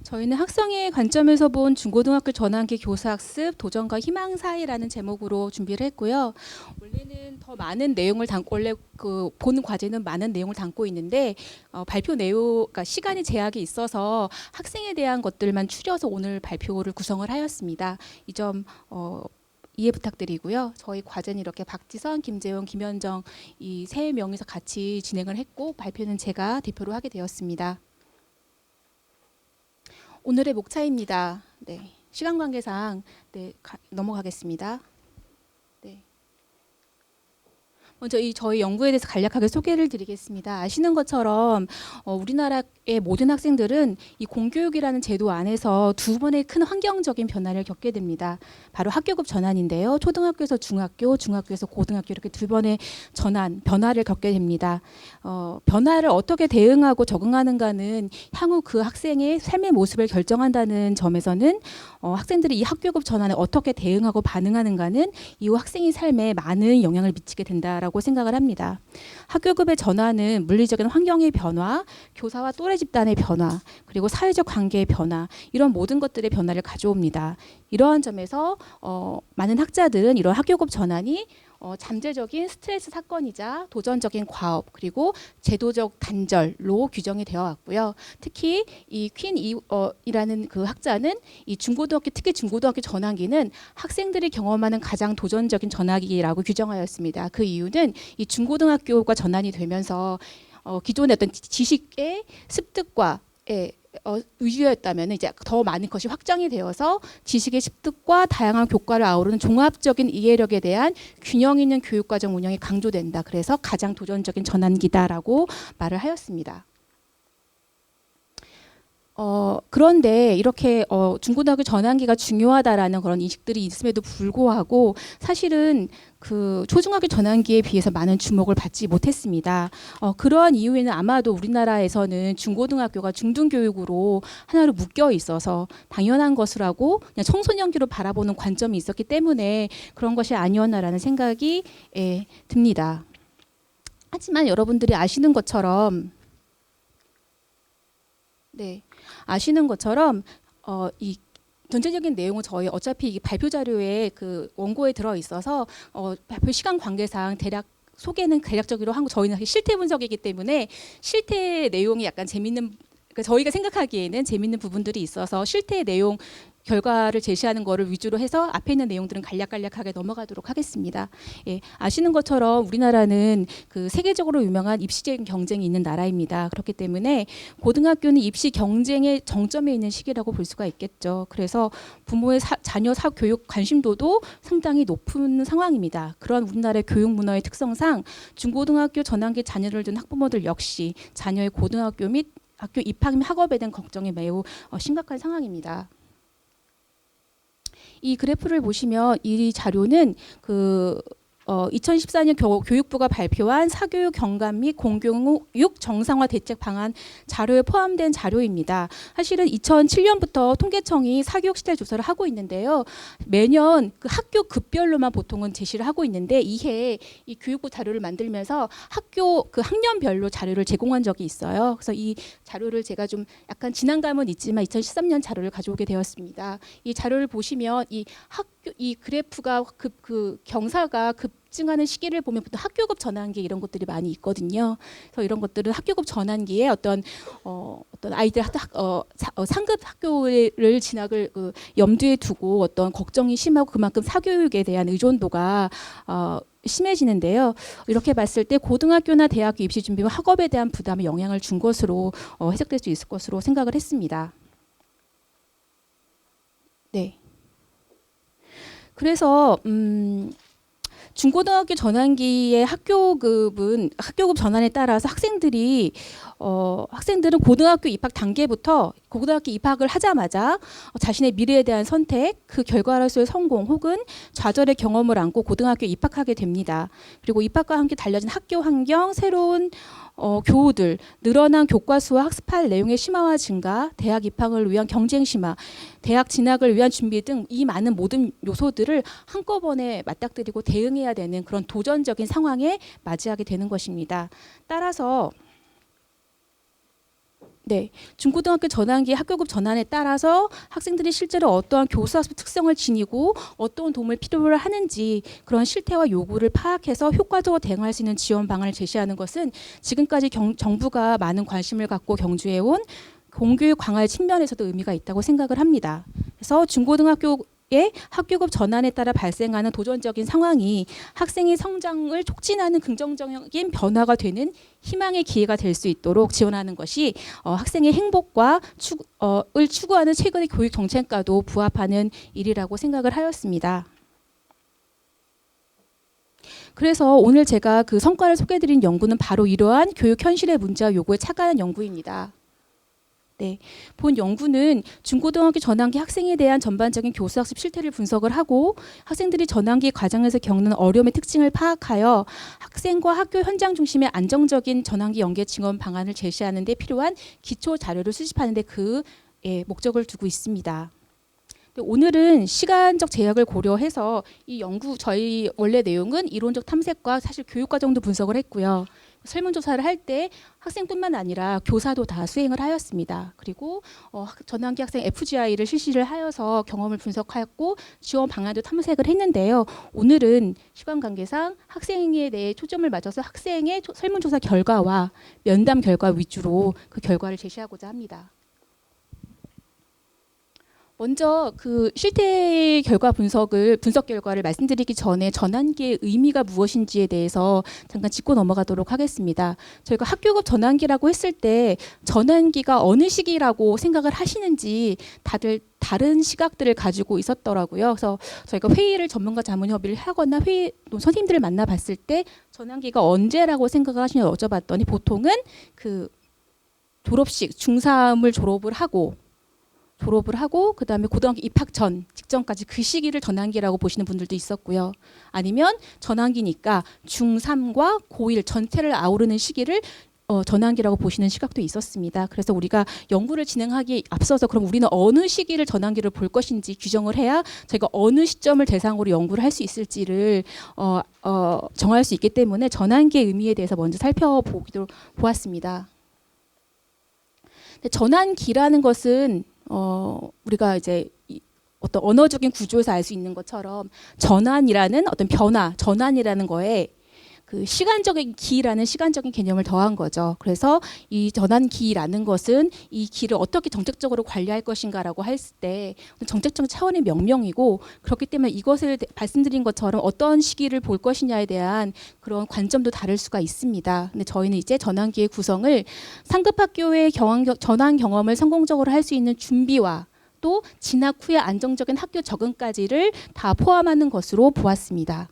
저희는 학생의 관점에서 본 중고등학교 전환기 교사학습 도전과 희망 사이라는 제목으로 준비를 했고요. 원래는 더 많은 내용을 원래 본 과제는 많은 내용을 담고 있는데 발표 내용, 그러니까 시간이 제약이 있어서 학생에 대한 것들만 추려서 오늘 발표를 구성을 하였습니다. 이 점 이해 부탁드리고요. 저희 과제는 이렇게 박지선, 김재용, 김현정 이 세 명이서 같이 진행을 했고 발표는 제가 대표로 하게 되었습니다. 오늘의 목차입니다. 네, 시간 관계상 넘어가겠습니다. 네. 먼저 저희 연구에 대해서 간략하게 소개를 드리겠습니다. 아시는 것처럼 우리나라의 모든 학생들은 이 공교육이라는 제도 안에서 두 번의 큰 환경적인 변화를 겪게 됩니다. 바로 학교급 전환인데요. 초등학교에서 중학교, 중학교에서 고등학교 이렇게 두 번의 변화를 겪게 됩니다. 변화를 어떻게 대응하고 적응하는가는 향후 그 학생의 삶의 모습을 결정한다는 점에서는 학생들이 이 학교급 전환에 어떻게 대응하고 반응하는가는 이후 학생의 삶에 많은 영향을 미치게 된다라고 생각을 합니다. 학교급의 전환은 물리적인 환경의 변화, 교사와 또래 집단의 변화, 그리고 사회적 관계의 변화 이런 모든 것들의 변화를 가져옵니다. 이러한 점에서 많은 학자들은 이런 학교급 전환이 잠재적인 스트레스 사건이자 도전적인 과업 그리고 제도적 단절로 규정이 되어 왔고요. 특히 이 퀸이라는 그 학자는 이 중고등학교 특히 중고등학교 전환기는 학생들이 경험하는 가장 도전적인 전환기라고 규정하였습니다. 그 이유는 이 중고등학교가 전환이 되면서 기존의 어떤 지식의 습득과 의지였다면 이제 더 많은 것이 확장이 되어서 지식의 습득과 다양한 교과를 아우르는 종합적인 이해력에 대한 균형 있는 교육과정 운영이 강조된다. 그래서 가장 도전적인 전환기다라고 말을 하였습니다. 그런데 이렇게 중고등학교 전환기가 중요하다라는 그런 인식들이 있음에도 불구하고 사실은 그 초중학교 전환기에 비해서 많은 주목을 받지 못했습니다. 그러한 이유에는 아마도 우리나라에서는 중고등학교가 중등교육으로 하나로 묶여 있어서 당연한 것이라고 그냥 청소년기로 바라보는 관점이 있었기 때문에 그런 것이 아니었나라는 생각이 듭니다. 하지만 여러분들이 아시는 것처럼 이 전체적인 내용은 저희 어차피 발표 자료에 그 원고에 들어 있어서 발표 시간 관계상 대략 소개는 대략적으로 하고 저희는 실태 분석이기 때문에 실태 내용이 약간 재밌는 그러니까 저희가 생각하기에는 재밌는 부분들이 있어서 실태 내용 결과를 제시하는 거를 위주로 해서 앞에 있는 내용들은 간략간략하게 넘어가도록 하겠습니다. 아시는 것처럼 우리나라는 그 세계적으로 유명한 입시적인 경쟁이 있는 나라입니다. 그렇기 때문에 고등학교는 입시 경쟁의 정점에 있는 시기라고 볼 수가 있겠죠. 그래서 부모의 자녀 교육 관심도도 상당히 높은 상황입니다. 그런 우리나라의 교육 문화의 특성상 중고등학교 전환기 자녀를 둔 학부모들 역시 자녀의 고등학교 및 학교 입학 및 학업에 대한 걱정이 매우 심각한 상황입니다. 이 그래프를 보시면 이 자료는 2014년 교육부가 발표한 사교육 경감 및 공교육 정상화 대책 방안 자료에 포함된 자료입니다. 사실은 2007년부터 통계청이 사교육 실태 조사를 하고 있는데요. 매년 그 학교 급별로만 보통은 제시를 하고 있는데 이해 이 교육부 자료를 만들면서 학교 그 학년별로 자료를 제공한 적이 있어요. 그래서 이 자료를 제가 좀 약간 지난감은 있지만 2013년 자료를 가져오게 되었습니다. 이 자료를 보시면 이 그래프가 그 경사가 급증하는 시기를 보면 보통 학교급 전환기 이런 것들이 많이 있거든요. 그래서 이런 것들은 학교급 전환기에 어떤 아이들 상급 학교를 진학을 염두에 두고 어떤 걱정이 심하고 그만큼 사교육에 대한 의존도가 심해지는데요. 이렇게 봤을 때 고등학교나 대학교 입시 준비와 학업에 대한 부담에 영향을 준 것으로 해석될 수 있을 것으로 생각을 했습니다. 네. 그래서 중고등학교 전환기의 학교급 전환에 따라서 학생들은 고등학교 입학 단계부터 고등학교 입학을 하자마자 자신의 미래에 대한 선택, 그 결과로서의 성공 혹은 좌절의 경험을 안고 고등학교에 입학하게 됩니다. 그리고 입학과 함께 달라진 학교 환경, 새로운 교우들, 늘어난 교과 수와 학습할 내용의 심화와 증가, 대학 입학을 위한 경쟁 심화, 대학 진학을 위한 준비 등 이 많은 모든 요소들을 한꺼번에 맞닥뜨리고 대응해야 되는 그런 도전적인 상황에 맞이하게 되는 것입니다. 따라서 네, 중고등학교 전환기 학교급 전환에 따라서 학생들이 실제로 어떠한 교수학습 특성을 지니고 어떤 도움을 필요로 하는지 그런 실태와 요구를 파악해서 효과적으로 대응할 수 있는 지원 방안을 제시하는 것은 지금까지 정부가 많은 관심을 갖고 경주해온 공교육 강화의 측면에서도 의미가 있다고 생각을 합니다. 그래서 중고등학교의 학교급 전환에 따라 발생하는 도전적인 상황이 학생의 성장을 촉진하는 긍정적인 변화가 되는 희망의 기회가 될 수 있도록 지원하는 것이 학생의 행복과 을 추구하는 최근의 교육 정책과도 부합하는 일이라고 생각을 하였습니다. 그래서 오늘 제가 그 성과를 소개해드린 연구는 바로 이러한 교육 현실의 문제와 요구에 착안한 연구입니다. 네, 본 연구는 중고등학교 전환기 학생에 대한 전반적인 교수학습 실태를 분석을 하고 학생들이 전환기 과정에서 겪는 어려움의 특징을 파악하여 학생과 학교 현장 중심의 안정적인 전환기 연계 지원 방안을 제시하는 데 필요한 기초 자료를 수집하는 데 목적을 두고 있습니다. 오늘은 시간적 제약을 고려해서 이 연구 저희 원래 내용은 이론적 탐색과 사실 교육 과정도 분석을 했고요. 설문조사를 할 때 학생뿐만 아니라 교사도 다 수행을 하였습니다. 그리고 전환기 학생 FGI를 실시를 하여서 경험을 분석하였고 지원 방안도 탐색을 했는데요. 오늘은 시간 관계상 학생에 대해 초점을 맞춰서 학생의 설문조사 결과와 면담 결과 위주로 그 결과를 제시하고자 합니다. 먼저 그 실태 결과 분석 결과를 말씀드리기 전에 전환기의 의미가 무엇인지에 대해서 잠깐 짚고 넘어가도록 하겠습니다. 저희가 학교급 전환기라고 했을 때 전환기가 어느 시기라고 생각을 하시는지 다들 다른 시각들을 가지고 있었더라고요. 그래서 저희가 회의를 전문가 자문 협의를 하거나 선생님들을 만나봤을 때 전환기가 언제라고 생각을 하시냐고 여쭤봤더니 보통은 그 졸업식 중3을 졸업을 하고 그다음에 고등학교 입학 직전까지 그 시기를 전환기라고 보시는 분들도 있었고요. 아니면 전환기니까 중3과 고1 전체를 아우르는 시기를 전환기라고 보시는 시각도 있었습니다. 그래서 우리가 연구를 진행하기에 앞서서 그럼 우리는 어느 시기를 전환기를 볼 것인지 규정을 해야 저희가 어느 시점을 대상으로 연구를 할 수 있을지를 정할 수 있기 때문에 전환기의 의미에 대해서 먼저 보았습니다. 전환기라는 것은 우리가 이제 어떤 언어적인 구조에서 알 수 있는 것처럼 전환이라는 어떤 변화, 전환이라는 거에 그 시간적인 기라는 시간적인 개념을 더한 거죠. 그래서 이 전환기라는 것은 이 기를 어떻게 정책적으로 관리할 것인가라고 했을 때 정책적 차원의 명령이고 그렇기 때문에 이것을 말씀드린 것처럼 어떤 시기를 볼 것이냐에 대한 그런 관점도 다를 수가 있습니다. 근데 저희는 이제 전환기의 구성을 상급학교의 전환 경험을 성공적으로 할 수 있는 준비와 또 진학 후에 안정적인 학교 적응까지를 다 포함하는 것으로 보았습니다.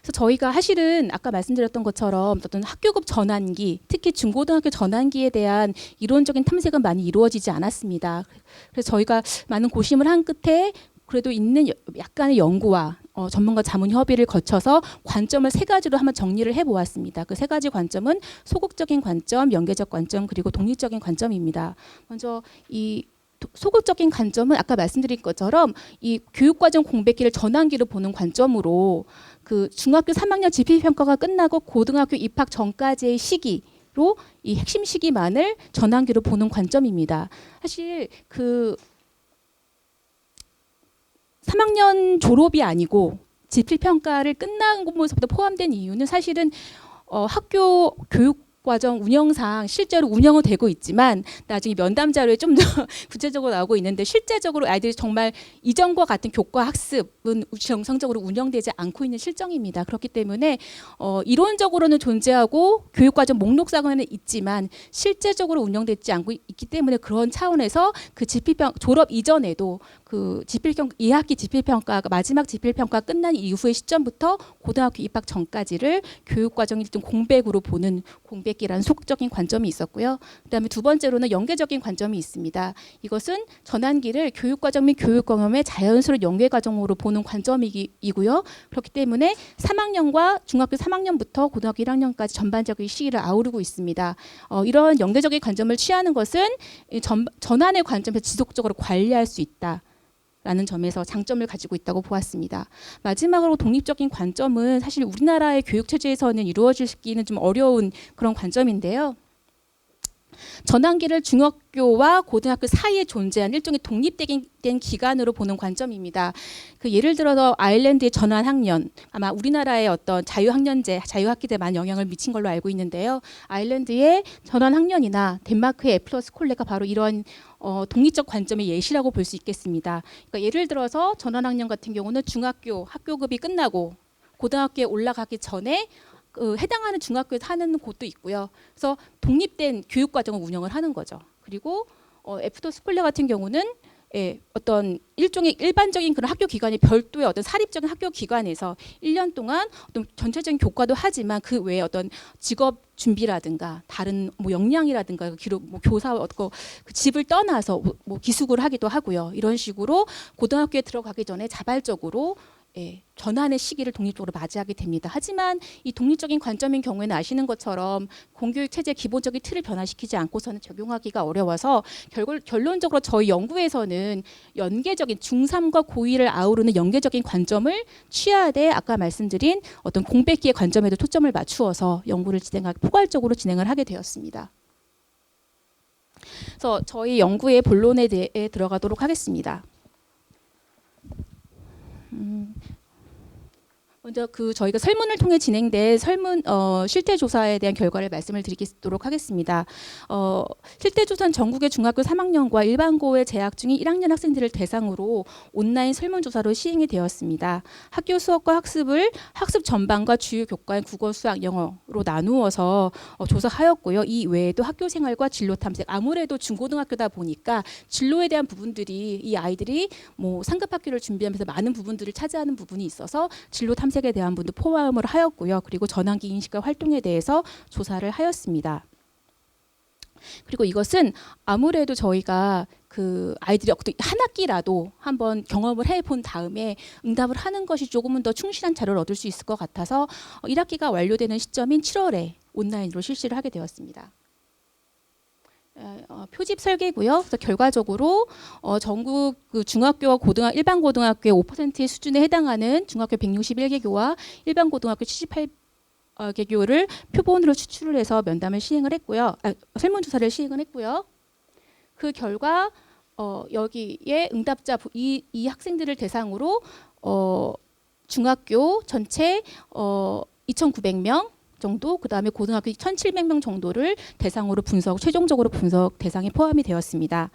그래서 저희가 사실은 아까 말씀드렸던 것처럼 어떤 학교급 전환기, 특히 중고등학교 전환기에 대한 이론적인 탐색은 많이 이루어지지 않았습니다. 그래서 저희가 많은 고심을 한 끝에 그래도 있는 약간의 연구와 전문가 자문 협의를 거쳐서 관점을 3가지로 한번 정리를 해보았습니다. 그 3가지 관점은 소극적인 관점, 연계적 관점, 그리고 독립적인 관점입니다. 먼저 이 소극적인 관점은 아까 말씀드린 것처럼 이 교육과정 공백기를 전환기로 보는 관점으로 그 중학교 3학년 지필평가가 끝나고 고등학교 입학 전까지의 시기로 이 핵심 시기만을 전환기로 보는 관점입니다. 사실 그 3학년 졸업이 아니고 지필평가를 끝난 것부터 포함된 이유는 사실은 학교 교육과정 운영상 실제로 운영은 되고 있지만 나중에 면담 자료에 좀 더 구체적으로 나오고 있는데 실제적으로 아이들이 정말 이전과 같은 교과 학습은 정상적으로 운영되지 않고 있는 실정입니다. 그렇기 때문에 이론적으로는 존재하고 교육과정 목록상에는 있지만 실제적으로 운영되지 않고 있기 때문에 그런 차원에서 그 졸업 이전에도 그 2학기 지필평가가 마지막 지필평가 끝난 이후의 시점부터 고등학교 입학 전까지를 교육과정이 좀 공백으로 보는 공백기라는 소극적인 관점이 있었고요. 그다음에 두 번째로는 연계적인 관점이 있습니다. 이것은 전환기를 교육과정 및 교육경험의 자연스러운 연계과정으로 보는 관점이고요. 그렇기 때문에 3학년과 중학교 3학년부터 고등학교 1학년까지 전반적인 시기를 아우르고 있습니다. 이런 연계적인 관점을 취하는 것은 전환의 관점에서 지속적으로 관리할 수 있다. 라는 점에서 장점을 가지고 있다고 보았습니다. 마지막으로 독립적인 관점은 사실 우리나라의 교육체제에서는 이루어지기는 좀 어려운 그런 관점인데요. 전환기를 중학교와 고등학교 사이에 존재한 일종의 독립된 기관으로 보는 관점입니다. 그 예를 들어서 아일랜드의 전환학년, 아마 우리나라의 어떤 자유학년제, 자유학기제에 많은 영향을 미친 걸로 알고 있는데요. 아일랜드의 전환학년이나 덴마크의 에플러스 콜레가 바로 이런 독립적 관점의 예시라고 볼 수 있겠습니다. 그러니까 예를 들어서 전환학년 같은 경우는 중학교 학교급이 끝나고 고등학교에 올라가기 전에 해당하는 중학교에 사는 곳도 있고요. 그래서 독립된 교육 과정을 운영을 하는 거죠. 그리고 애프터 스쿨레 같은 경우는 어떤 일종의 일반적인 그런 학교 기관이 별도의 어떤 사립적인 학교 기관에서 1년 동안 어떤 전체적인 교과도 하지만 그 외에 어떤 직업 준비라든가 다른 뭐 역량이라든가 기록 뭐 교사 그 집을 떠나서 뭐 기숙을 하기도 하고요. 이런 식으로 고등학교에 들어가기 전에 자발적으로 전환의 시기를 독립적으로 맞이하게 됩니다. 하지만 이 독립적인 관점인 경우에는 아시는 것처럼 공교육 체제의 기본적인 틀을 변화시키지 않고서는 적용하기가 어려워서 결론적으로 저희 연구에서는 연계적인 중3과 고2를 아우르는 연계적인 관점을 취하되 아까 말씀드린 어떤 공백기의 관점에도 초점을 맞추어서 연구를 포괄적으로 진행을 하게 되었습니다. 그래서 저희 연구의 본론에 대해 들어가도록 하겠습니다. 먼저 저희가 설문을 통해 진행된 실태 조사에 대한 결과를 말씀을 드리도록 하겠습니다. 실태 조사는 전국의 중학교 3학년과 일반고에 재학 중인 1학년 학생들을 대상으로 온라인 설문 조사로 시행이 되었습니다. 학교 수업과 학습을 학습 전반과 주요 교과인 국어, 수학, 영어로 나누어서 조사하였고요. 이 외에도 학교 생활과 진로 탐색, 아무래도 중고등학교다 보니까 진로에 대한 부분들이 이 아이들이 뭐 상급 학교를 준비하면서 많은 부분들을 차지하는 부분이 있어서 진로 탐색에 대한 분도 포함을 하였고요. 그리고 전환기 인식과 활동에 대해서 조사를 하였습니다. 그리고 이것은 아무래도 저희가 그 아이들이 한 학기라도 한번 경험을 해본 다음에 응답을 하는 것이 조금은 더 충실한 자료를 얻을 수 있을 것 같아서 1학기가 완료되는 시점인 7월에 온라인으로 실시를 하게 되었습니다. 표집 설계고요. 그래서 결과적으로 전국 중학교와 일반 고등학교의 5%의 수준에 해당하는 중학교 161개교와 일반 고등학교 78개교를 표본으로 추출을 해서 면담을 시행을 했고요. 설문조사를 시행을 했고요. 그 결과 여기에 응답자 이 학생들을 대상으로 중학교 전체 2,900명 정도, 그 다음에 고등학교 1,700명 정도를 대상으로 최종적으로 분석 대상에 포함이 되었습니다.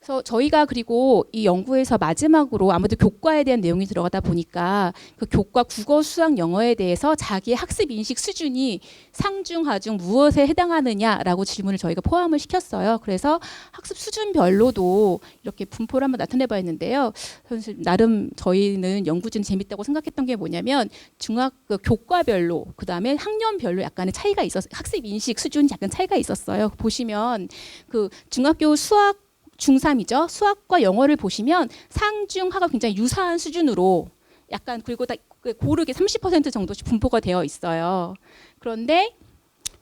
그래서 저희가 그리고 이 연구에서 마지막으로 아무래도 교과에 대한 내용이 들어가다 보니까 그 교과 국어, 수학, 영어에 대해서 자기의 학습 인식 수준이 상중, 하중 무엇에 해당하느냐라고 질문을 저희가 포함을 시켰어요. 그래서 학습 수준별로도 이렇게 분포를 한번 나타내 봤는데요. 나름 저희는 연구진 재밌다고 생각했던 게 뭐냐면 교과별로 그다음에 학년별로 약간의 차이가 학습 인식 수준이 약간 차이가 있었어요. 보시면 그 중학교 수학 중3이죠. 수학과 영어를 보시면 상중하가 굉장히 유사한 수준으로 약간 그리고 다 고르게 30% 정도씩 분포가 되어 있어요. 그런데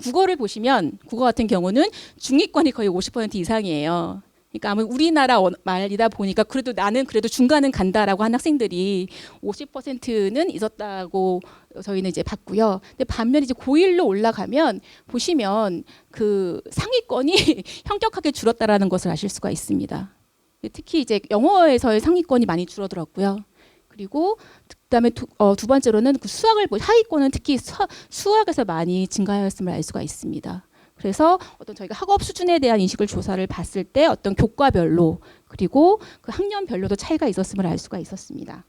국어를 보시면 국어 같은 경우는 중위권이 거의 50% 이상이에요. 그러니까 아마 우리나라 말이다 보니까 나는 그래도 중간은 간다라고 한 학생들이 50%는 있었다고 저희는 이제 봤고요. 근데 반면 이제 고1로 올라가면 보시면 그 상위권이 현격하게 줄었다라는 것을 아실 수가 있습니다. 특히 이제 영어에서의 상위권이 많이 줄어들었고요. 그리고 그다음에 두 번째로는 그 하위권은 특히 수학에서 많이 증가하였음을 알 수가 있습니다. 그래서 저희가 학업 수준에 대한 인식을 조사를 봤을 때 어떤 교과별로 그리고 그 학년별로도 차이가 있었음을 알 수가 있었습니다.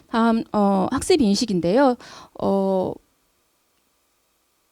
다음 학습 인식인데요.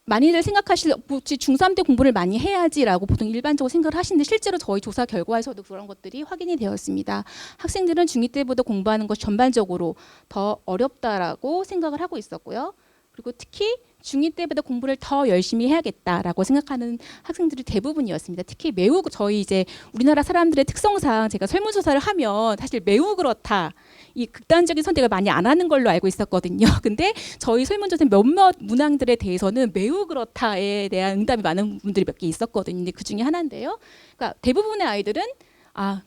많이들 생각하실 중3 때 공부를 많이 해야지라고 보통 일반적으로 생각을 하시는데 실제로 저희 조사 결과에서도 그런 것들이 확인이 되었습니다. 학생들은 중2 때보다 공부하는 것 전반적으로 더 어렵다라고 생각을 하고 있었고요. 그리고 특히 중2 때보다 공부를 더 열심히 해야겠다라고 생각하는 학생들이 대부분이었습니다. 특히 매우 저희 이제 우리나라 사람들의 특성상 제가 설문조사를 하면 사실 매우 그렇다. 이 극단적인 선택을 많이 안 하는 걸로 알고 있었거든요. 근데 저희 설문조사 몇몇 문항들에 대해서는 매우 그렇다에 대한 응답이 많은 분들이 몇 개 있었거든요. 근데 그 중에 하나인데요. 그러니까 대부분의 아이들은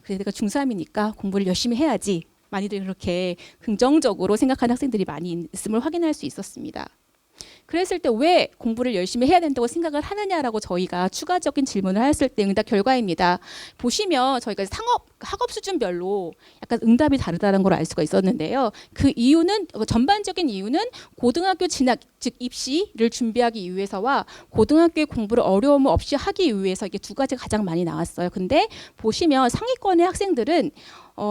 그래 내가 중3이니까 공부를 열심히 해야지. 많이들 그렇게 긍정적으로 생각하는 학생들이 많이 있음을 확인할 수 있었습니다. 그랬을 때 왜 공부를 열심히 해야 된다고 생각을 하느냐라고 저희가 추가적인 질문을 했을 때 응답 결과입니다. 보시면 저희가 학업 수준별로 약간 응답이 다르다는 걸 알 수가 있었는데요. 그 이유는 전반적인 이유는 고등학교 진학 즉 입시를 준비하기 위해서와 고등학교의 공부를 어려움 없이 하기 위해서 이게 두 가지가 가장 많이 나왔어요. 근데 보시면 상위권의 학생들은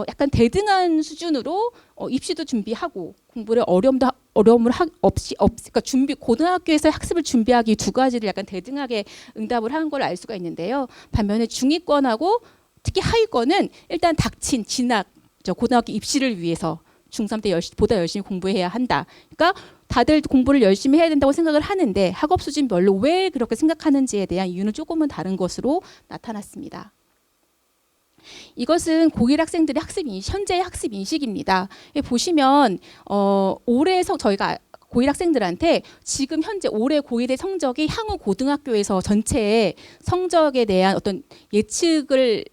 약간 대등한 수준으로 입시도 준비하고 공부를 어려움을 없이 그러니까 고등학교에서 학습을 준비하기 두 가지를 약간 대등하게 응답을 한 걸 알 수가 있는데요. 반면에 중위권하고 특히 하위권은 일단 닥친 진학 고등학교 입시를 위해서 중3 때 보다 열심히 공부해야 한다. 그러니까 다들 공부를 열심히 해야 된다고 생각을 하는데 학업 수준별로 왜 그렇게 생각하는지에 대한 이유는 조금은 다른 것으로 나타났습니다. 이것은 고1 학생들의 현재의 학습 인식입니다. 보시면 올해서 저희가 고1 학생들한테 지금 현재 올해 고1의 성적이 향후 고등학교에서 전체의 성적에 대한 어떤 예측을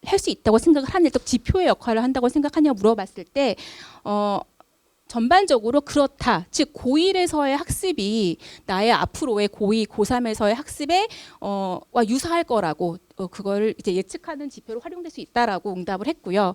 할 수 있다고 생각을 하는 또 지표의 역할을 한다고 생각하냐고 물어봤을 때 전반적으로 그렇다. 즉 고1에서의 학습이 나의 앞으로의 고2, 고3에서의 학습에 와 유사할 거라고 그거를 이제 예측하는 지표로 활용될 수 있다라고 응답을 했고요.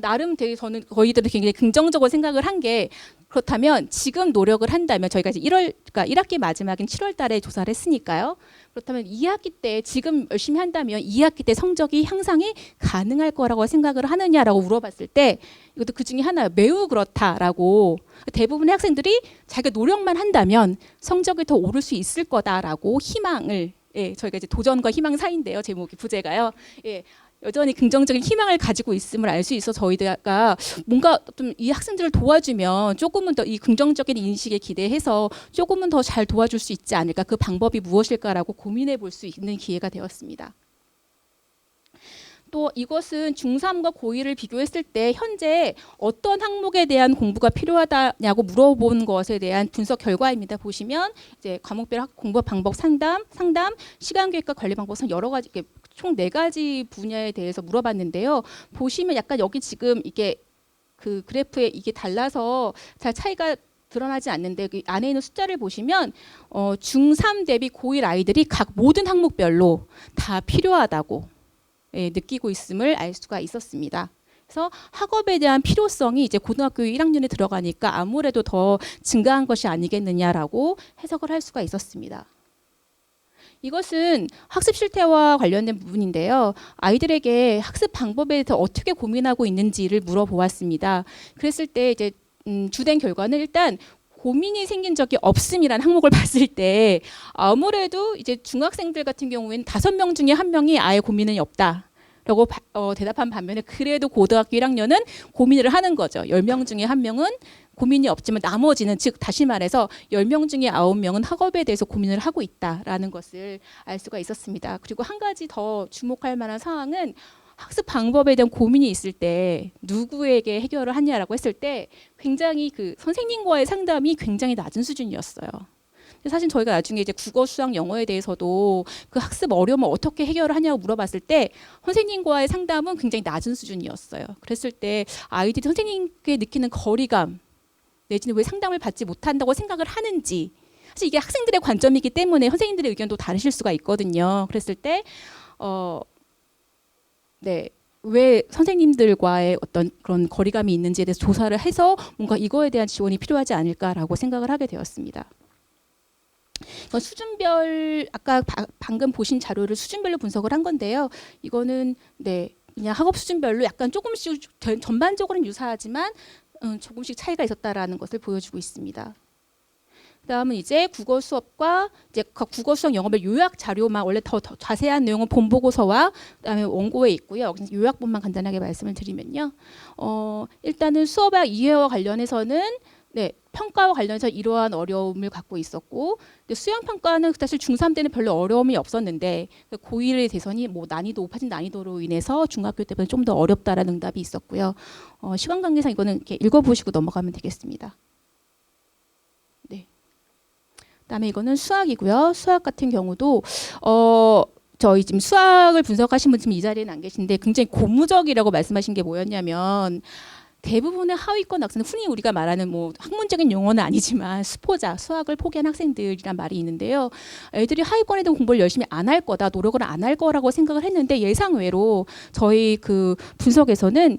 나름 되게 저는 저희들은 굉장히 긍정적으로 생각을 한 게 그렇다면 지금 노력을 한다면 저희가 이제 그러니까 1학기 마지막인 7월 달에 조사를 했으니까요. 그렇다면 2학기 때 지금 열심히 한다면 2학기 때 성적이 향상이 가능할 거라고 생각을 하느냐라고 물어봤을 때 이것도 그 중에 하나예요. 매우 그렇다라고 대부분의 학생들이 자기가 노력만 한다면 성적이 더 오를 수 있을 거다라고 희망을 저희가 이제 도전과 희망 사이인데요. 제목이 부제가요. 여전히 긍정적인 희망을 가지고 있음을 알 수 있어 저희가 뭔가 좀 이 학생들을 도와주면 조금은 더 이 긍정적인 인식에 기대해서 조금은 더 잘 도와줄 수 있지 않을까 그 방법이 무엇일까라고 고민해 볼 수 있는 기회가 되었습니다. 또 이것은 중3과 고1을 비교했을 때 현재 어떤 항목에 대한 공부가 필요하다냐고 물어본 것에 대한 분석 결과입니다. 보시면 이제 과목별 공부 방법 상담, 시간 계획과 관리 방법 여러 가지 총 4가지 분야에 대해서 물어봤는데요. 보시면 약간 여기 지금 이게 그 그래프에 이게 달라서 잘 차이가 드러나지 않는데 그 안에 있는 숫자를 보시면 중3 대비 고1 아이들이 각 모든 항목별로 다 필요하다고 느끼고 있음을 알 수가 있었습니다. 그래서 학업에 대한 필요성이 이제 고등학교 1학년에 들어가니까 아무래도 더 증가한 것이 아니겠느냐라고 해석을 할 수가 있었습니다. 이것은 학습 실태와 관련된 부분인데요. 아이들에게 학습 방법에 대해서 어떻게 고민하고 있는지를 물어보았습니다. 그랬을 때 이제 주된 결과는 일단 고민이 생긴 적이 없음이라는 항목을 봤을 때 아무래도 이제 중학생들 같은 경우에는 5명 중에 1명이 아예 고민이 없다. 라고 대답한 반면에 그래도 고등학교 1학년은 고민을 하는 거죠. 10명 중에 1명은 고민이 없지만 나머지는 즉 다시 말해서 10명 중에 9명은 학업에 대해서 고민을 하고 있다라는 것을 알 수가 있었습니다. 그리고 한 가지 더 주목할 만한 사항은 학습 방법에 대한 고민이 있을 때 누구에게 해결을 하냐라고 했을 때 굉장히 그 선생님과의 상담이 굉장히 낮은 수준이었어요. 사실 저희가 나중에 이제 국어, 수학, 영어에 대해서도 그 학습 어려움을 어떻게 해결을 하냐고 물어봤을 때 선생님과의 상담은 굉장히 낮은 수준이었어요. 그랬을 때 아이들이 선생님께 느끼는 거리감 내지는 왜 상담을 받지 못한다고 생각을 하는지 사실 이게 학생들의 관점이기 때문에 선생님들의 의견도 다르실 수가 있거든요. 그랬을 때 왜 선생님들과의 어떤 그런 거리감이 있는지에 대해서 조사를 해서 뭔가 이거에 대한 지원이 필요하지 않을까라고 생각을 하게 되었습니다. 수준별 아까 방금 보신 자료를 수준별로 분석을 한 건데요. 이거는 그냥 학업 수준별로 약간 조금씩 전반적으로는 유사하지만 조금씩 차이가 있었다라는 것을 보여주고 있습니다. 그다음은 이제 국어 수업과 이제 국어 수학 영어별 요약 자료만 원래 더 자세한 내용은 본 보고서와 그다음에 원고에 있고요. 여기서 요약본만 간단하게 말씀을 드리면요. 일단은 수업의 이해와 관련해서는 평가와 관련해서 이러한 어려움을 갖고 있었고 수영 평가는 사실 중3 때는 별로 어려움이 없었는데 고1의 대선이 뭐 난이도 높아진 난이도로 인해서 중학교 때보다 좀 더 어렵다라는 응답이 있었고요. 시간 관계상 이거는 이렇게 읽어보시고 넘어가면 되겠습니다. 그다음에 이거는 수학이고요. 수학 같은 경우도 저희 지금 수학을 분석하신 분 지금 이 자리에는 안 계신데 굉장히 고무적이라고 말씀하신 게 뭐였냐면 대부분의 하위권 학생은 흔히 우리가 말하는 뭐 학문적인 용어는 아니지만 수포자, 수학을 포기한 학생들이란 말이 있는데요. 애들이 하위권에 대한 공부를 열심히 안 할 거다, 노력을 안 할 거라고 생각을 했는데 예상외로 저희 그 분석에서는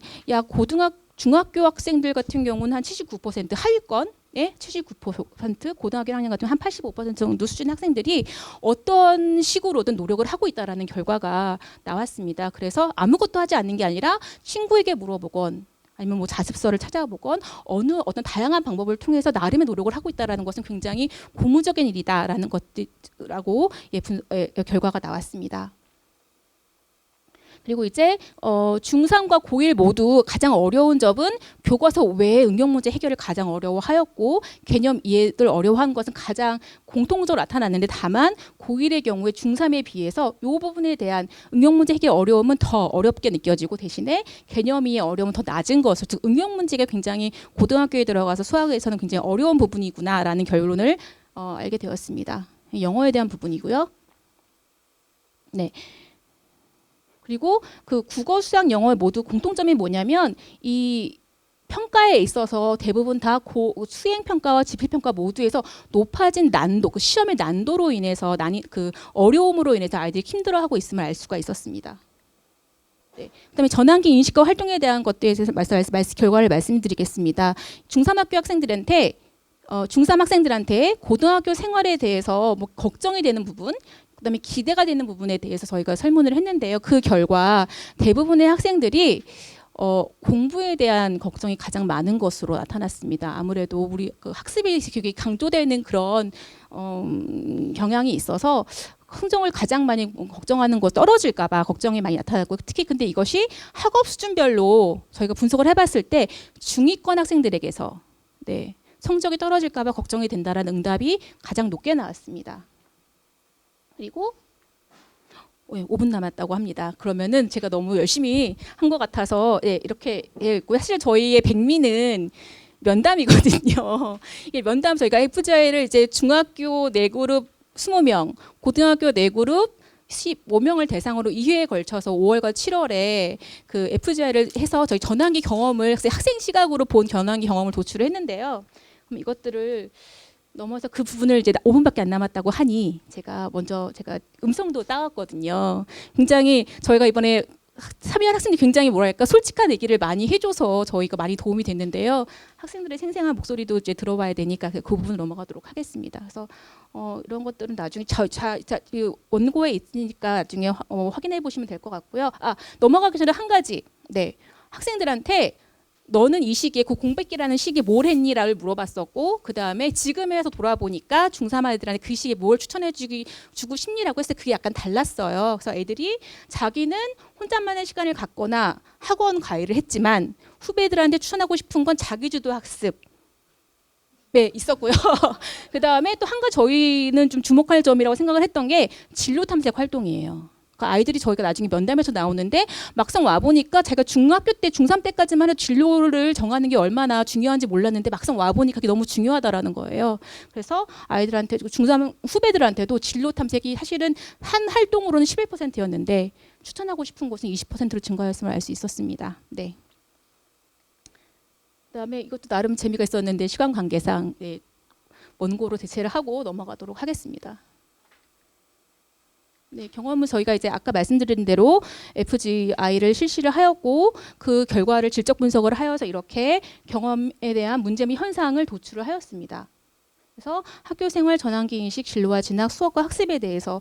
중학교 학생들 같은 경우는 한 79% 하위권 79%, 고등학교 1학년 같으면 한 85% 정도 수준의 학생들이 어떤 식으로든 노력을 하고 있다라는 결과가 나왔습니다. 그래서 아무것도 하지 않는 게 아니라 친구에게 물어보건 아니면 뭐 자습서를 찾아보건 어떤 다양한 방법을 통해서 나름의 노력을 하고 있다라는 것은 굉장히 고무적인 일이다라는 것이라고 결과가 나왔습니다. 그리고 이제 중3과 고1 모두 가장 어려운 점은 교과서 외의 응용 문제 해결을 가장 어려워하였고 개념 이해를 어려워한 것은 가장 공통적으로 나타났는데 다만 고1의 경우에 중3에 비해서 이 부분에 대한 응용 문제 해결 어려움은 더 어렵게 느껴지고 대신에 개념 이해 어려움은 더 낮은 것을 즉 응용 문제가 굉장히 고등학교에 들어가서 수학에서는 굉장히 어려운 부분이구나라는 결론을 알게 되었습니다. 영어에 대한 부분이고요. 네. 그리고 그 국어, 수학, 영어 모두 공통점이 뭐냐면 이 평가에 있어서 대부분 다 수행 평가와 지필 평가 모두에서 높아진 난도, 그 시험의 난도로 인해서 그 어려움으로 인해서 아이들이 힘들어하고 있음을 알 수가 있었습니다. 네. 그다음에 전환기 인식과 활동에 대한 것들에 대해서 결과를 말씀드리겠습니다. 중3 학생들한테 고등학교 생활에 대해서 뭐 걱정이 되는 부분, 그다음에 기대가 되는 부분에 대해서 저희가 설문을 했는데요. 그 결과 대부분의 학생들이 공부에 대한 걱정이 가장 많은 것으로 나타났습니다. 아무래도 우리 그 학습이 되게 강조되는 그런 경향이 있어서 흥정을 가장 많이 걱정하는 거 떨어질까봐 걱정이 많이 나타났고 특히 근데 이것이 학업 수준별로 저희가 분석을 해봤을 때 중위권 학생들에게서 성적이 떨어질까봐 걱정이 된다라는 응답이 가장 높게 나왔습니다. 그리고 5분 남았다고 합니다. 그러면은 제가 너무 열심히 한 것 같아서 이렇게 사실 저희의 백미는 면담이거든요. 면담 저희가 FGI를 이제 중학교 4그룹 20명, 고등학교 4그룹 15명을 대상으로 2회에 걸쳐서 5월과 7월에 그 FGI를 해서 저희 전환기 경험을 학생 시각으로 본 전환기 경험을 도출을 했는데요. 그럼 이것들을 넘어서 그 부분을 이제 5분밖에 안 남았다고 하니 제가 음성도 따왔거든요. 굉장히 저희가 이번에 참여한 학생들이 굉장히 뭐랄까 솔직한 얘기를 많이 해줘서 저희가 많이 도움이 됐는데요. 학생들의 생생한 목소리도 이제 들어봐야 되니까 그 부분을 넘어가도록 하겠습니다. 그래서 이런 것들은 나중에 원고에 있으니까 나중에 확인해 보시면 될 것 같고요. 넘어가기 전에 한 가지, 학생들한테 너는 이 시기에 그 공백기라는 시기에 뭘 했니라를 물어봤었고 그 다음에 지금에서 돌아보니까 중3 아이들한테 그 시기에 뭘 주고 싶니라고 했을 때 그게 약간 달랐어요. 그래서 애들이 자기는 혼자만의 시간을 갖거나 학원 과외를 했지만 후배들한테 추천하고 싶은 건 자기주도 학습 있었고요. 그 다음에 또 한 가지 저희는 좀 주목할 점이라고 생각을 했던 게 진로 탐색 활동이에요. 아이들이 저희가 나중에 면담에서 나오는데 막상 와보니까 제가 중학교 때 중3 때까지만 해도 진로를 정하는 게 얼마나 중요한지 몰랐는데 막상 와보니까 그게 너무 중요하다라는 거예요. 그래서 아이들한테 중3 후배들한테도 진로 탐색이 사실은 한 활동으로는 11%였는데 추천하고 싶은 곳은 20%로 증가했음을 알 수 있었습니다. 네. 그다음에 이것도 나름 재미가 있었는데 시간 관계상 원고로 대체를 하고 넘어가도록 하겠습니다. 경험은 저희가 이제 아까 말씀드린 대로 FGI를 실시를 하였고 그 결과를 질적 분석을 하여서 이렇게 경험에 대한 문제 및 현상을 도출을 하였습니다. 그래서 학교생활 전환기 인식, 진로와 진학, 수업과 학습에 대해서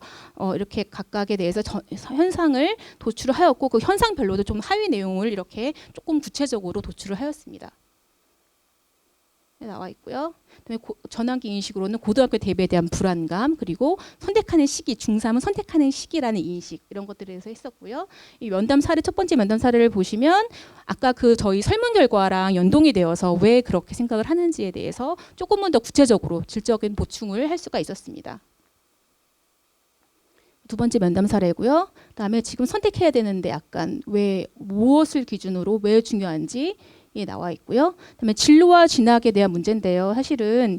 이렇게 각각에 대해서 현상을 도출을 하였고 그 현상별로도 좀 하위 내용을 이렇게 조금 구체적으로 도출을 하였습니다. 나와 있고요. 그다음에 전환기 인식으로는 고등학교 대비에 대한 불안감 그리고 선택하는 시기, 중3은 선택하는 시기라는 인식 이런 것들에 대해서 했었고요. 이 면담 사례 첫 번째 면담 사례를 보시면 아까 그 저희 설문 결과랑 연동이 되어서 왜 그렇게 생각을 하는지에 대해서 조금은 더 구체적으로 질적인 보충을 할 수가 있었습니다. 두 번째 면담 사례고요. 그다음에 지금 선택해야 되는데 약간 왜 무엇을 기준으로 왜 중요한지 나와 있고요. 그다음에 진로와 진학에 대한 문제인데요. 사실은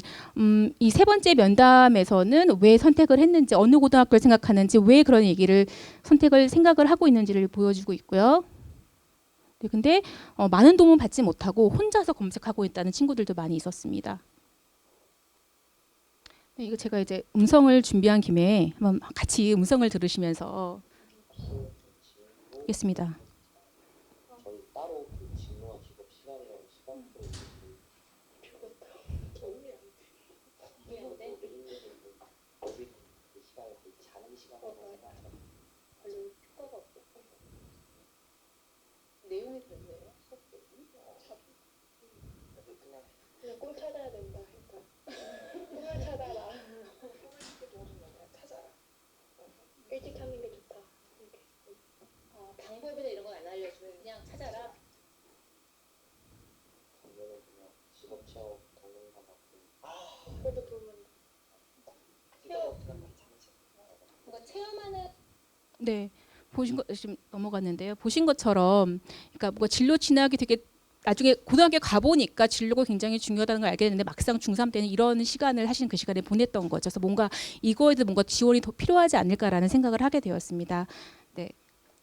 이 세 번째 면담에서는 왜 선택을 했는지, 어느 고등학교를 생각하는지, 왜 그런 얘기를 생각을 하고 있는지를 보여주고 있고요. 네, 근데 많은 도움을 받지 못하고 혼자서 검색하고 있다는 친구들도 많이 있었습니다. 네, 이거 제가 이제 음성을 준비한 김에 한번 같이 음성을 들으시면서 하겠습니다. 저희 따로 그 직무와 직업 시간이랑 시간표 거기 그 시간에 그 자는 시간이라고 생각하면 별로 효과가 없고 내용이 별로예요. 수업 내용이 그냥 꿈 찾아야 된다. 그러니까 꿈을 찾아라. 꿈을 찾아라. 일찍 찾는 게 좋다. 이렇게. 방법이나 이런 건 안 알려주면 그냥 찾아라. 작년에 그냥 직업 체험 동영상 받고 그래도 도움은 뭔가 체험하는 네, 보신 거 지금 넘어갔는데요. 보신 것처럼, 그러니까 뭔가 진로 진학이 되게 나중에 고등학교 가 보니까 진로가 굉장히 중요하다는 걸 알게 됐는데 막상 중3 때는 이런 시간을 사실 그 시간에 보냈던 거죠. 그래서 뭔가 이거에 대해 뭔가 지원이 더 필요하지 않을까라는 생각을 하게 되었습니다. 네.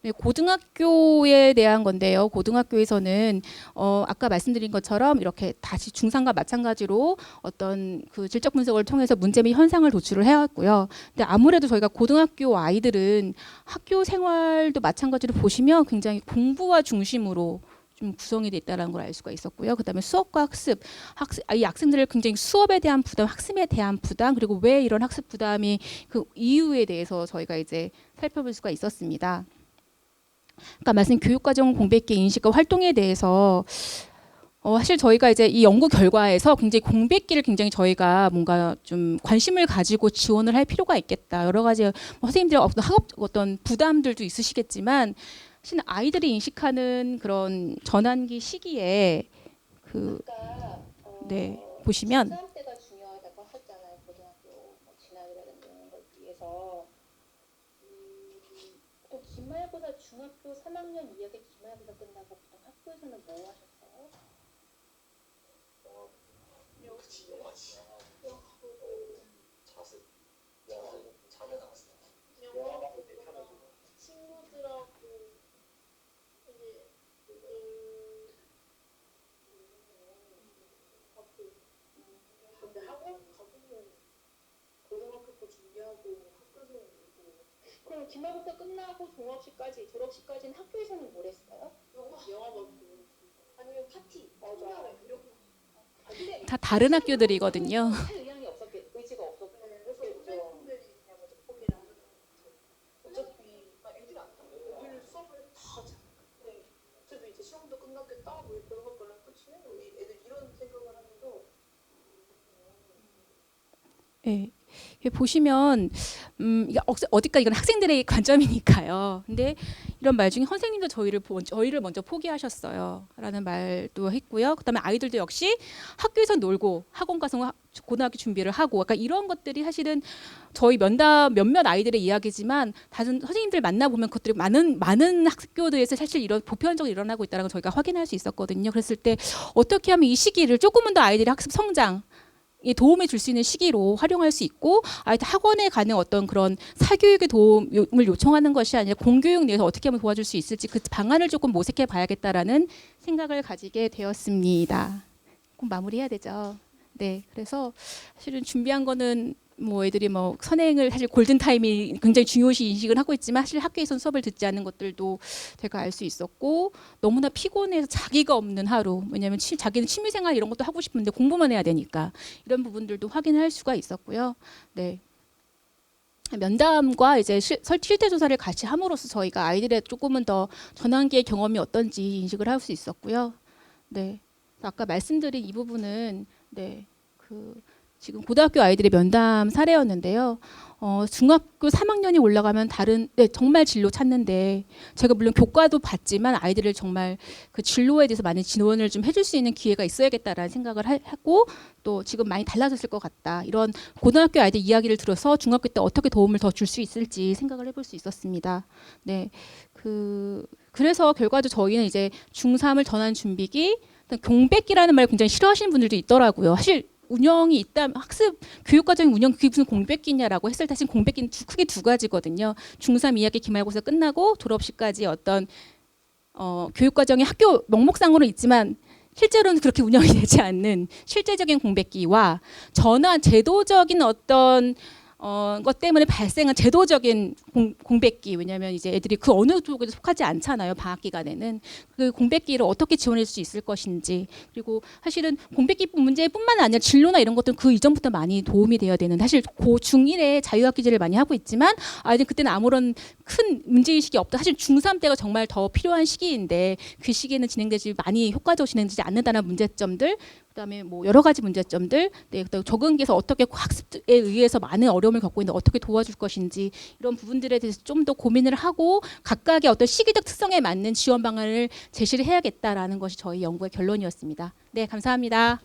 네, 고등학교에 대한 건데요. 고등학교에서는 아까 말씀드린 것처럼 이렇게 다시 중3과 마찬가지로 어떤 그 질적 분석을 통해서 문제 및 현상을 도출을 해왔고요. 근데 아무래도 저희가 고등학교 아이들은 학교 생활도 마찬가지로 보시면 굉장히 공부와 중심으로 좀 구성이 돼 있다는 걸 알 수가 있었고요. 그다음에 수업과 학습, 이 학생들을 굉장히 수업에 대한 부담, 학습에 대한 부담, 그리고 왜 이런 학습 부담이 그 이유에 대해서 저희가 이제 살펴볼 수가 있었습니다. 아까 말씀 교육과정 공백기 인식과 활동에 대해서 사실 저희가 이제 이 연구 결과에서 굉장히 공백기를 굉장히 저희가 뭔가 좀 관심을 가지고 지원을 할 필요가 있겠다. 여러 가지 선생님들의 어떤 부담들도 있으시겠지만 사실 아이들이 인식하는 그런 전환기 시기에 그 아까 네, 보시면 중3 때가 중요하다고 하셨잖아요. 고등학교 진학이라든지 이런 걸 위해서 또 기말고사 중학교 3학년 2학기 기말고사 끝나고 보통 학교에서는 뭐 하셨어요? 자습 잠에 나왔어요. 친구들하고 이제 근데 학원 가보면 고등학교 거 준비하고 학교에서 놀고 그럼 기말고사 끝나고 종합식까지 졸업식까지는 학교에서는 뭘 했어요? 영화 보고 아니면 파티 맞아 근데 다 다른 학교들이거든요. 할 의향이 없었겠 의지가 없었겠죠. 선생님들이 그냥 먼저 포기를 하는 것 같아요. 어차피 애들 안 타고 오늘 수업을 다 네. 그래도 이제 시험도 끝났겠다. 뭐 그런 끝이네. 우리 애들 이런 생각을 하면서 네. 이게 보시면 이게 어디까 이건 학생들의 관점이니까요. 근데 이런 말 중에 선생님도 저희를 먼저 포기하셨어요라는 말도 했고요. 그다음에 아이들도 역시 학교에서 놀고 학원 가서 고등학교 준비를 하고 약간 이런 것들이 사실은 저희 몇몇 아이들의 이야기지만 다른 선생님들 만나 보면 그것들이 많은 학교들에서 사실 이런 보편적으로 일어나고 있다는 걸 저희가 확인할 수 있었거든요. 그랬을 때 어떻게 하면 이 시기를 조금은 더 아이들의 학습 성장 이 도움을 줄 수 있는 시기로 활용할 수 있고 아이들 학원에 가는 어떤 그런 사교육의 도움을 요청하는 것이 아니라 공교육 내에서 어떻게 하면 도와줄 수 있을지 그 방안을 조금 모색해 봐야겠다라는 생각을 가지게 되었습니다. 꼭 마무리해야 되죠. 네, 그래서 사실은 준비한 거는 뭐 애들이 뭐 선행을 사실 골든 타임이 굉장히 중요시 인식을 하고 있지만 사실 학교에서 수업을 듣지 않는 것들도 제가 알 수 있었고 너무나 피곤해서 자기가 없는 하루 왜냐하면 자기는 취미생활 이런 것도 하고 싶은데 공부만 해야 되니까 이런 부분들도 확인할 수가 있었고요. 네. 면담과 이제 실태 조사를 같이 함으로써 저희가 아이들의 조금은 더 전환기의 경험이 어떤지 인식을 할 수 있었고요. 네. 아까 말씀드린 이 부분은 네. 지금 고등학교 아이들의 면담 사례였는데요. 중학교 3학년이 올라가면 정말 진로 찾는데 제가 물론 교과도 봤지만 아이들을 정말 그 진로에 대해서 많은 지원을 좀 해줄 수 있는 기회가 있어야겠다라는 생각을 하고 또 지금 많이 달라졌을 것 같다. 이런 고등학교 아이들 이야기를 들어서 중학교 때 어떻게 도움을 더 줄 수 있을지 생각을 해볼 수 있었습니다. 네, 그래서 결과도 저희는 이제 중3을 전환 준비기, 공백기라는 말을 굉장히 싫어하시는 분들도 있더라고요. 사실 운영이 있다 학습 교육과정 운영 그게 무슨 공백기냐라고 했을 때 사실 공백기는 크게 두 가지거든요. 중3 2학기 기말고사 끝나고 졸업식까지 어떤 교육 과정이 학교 명목상으로는 있지만 실제로는 그렇게 운영이 되지 않는 실제적인 공백기와 전환 제도적인 어떤 것 때문에 발생한 제도적인 공백기, 왜냐하면 이제 애들이 그 어느 쪽에도 속하지 않잖아요. 방학 기간에는 그 공백기를 어떻게 지원할 수 있을 것인지, 그리고 사실은 공백기 문제뿐만 아니라 진로나 이런 것들은 그 이전부터 많이 도움이 되어야 되는, 사실 고 중1에 자유학기제를 많이 하고 있지만 아이들 그때는 아무런 큰 문제의식이 없다. 사실 중3 때가 정말 더 필요한 시기인데 그 시기에는 진행되지 많이 효과적으로 진행되지 않는다는 문제점들, 그다음에 뭐 여러 가지 문제점들, 네, 또 적응기에서 어떻게 학습에 의해서 많은 어려움을 겪고 있는데 어떻게 도와줄 것인지, 이런 부분들에 대해서 좀 더 고민을 하고 각각의 어떤 시기적 특성에 맞는 지원 방안을 제시를 해야겠다라는 것이 저희 연구의 결론이었습니다. 네, 감사합니다.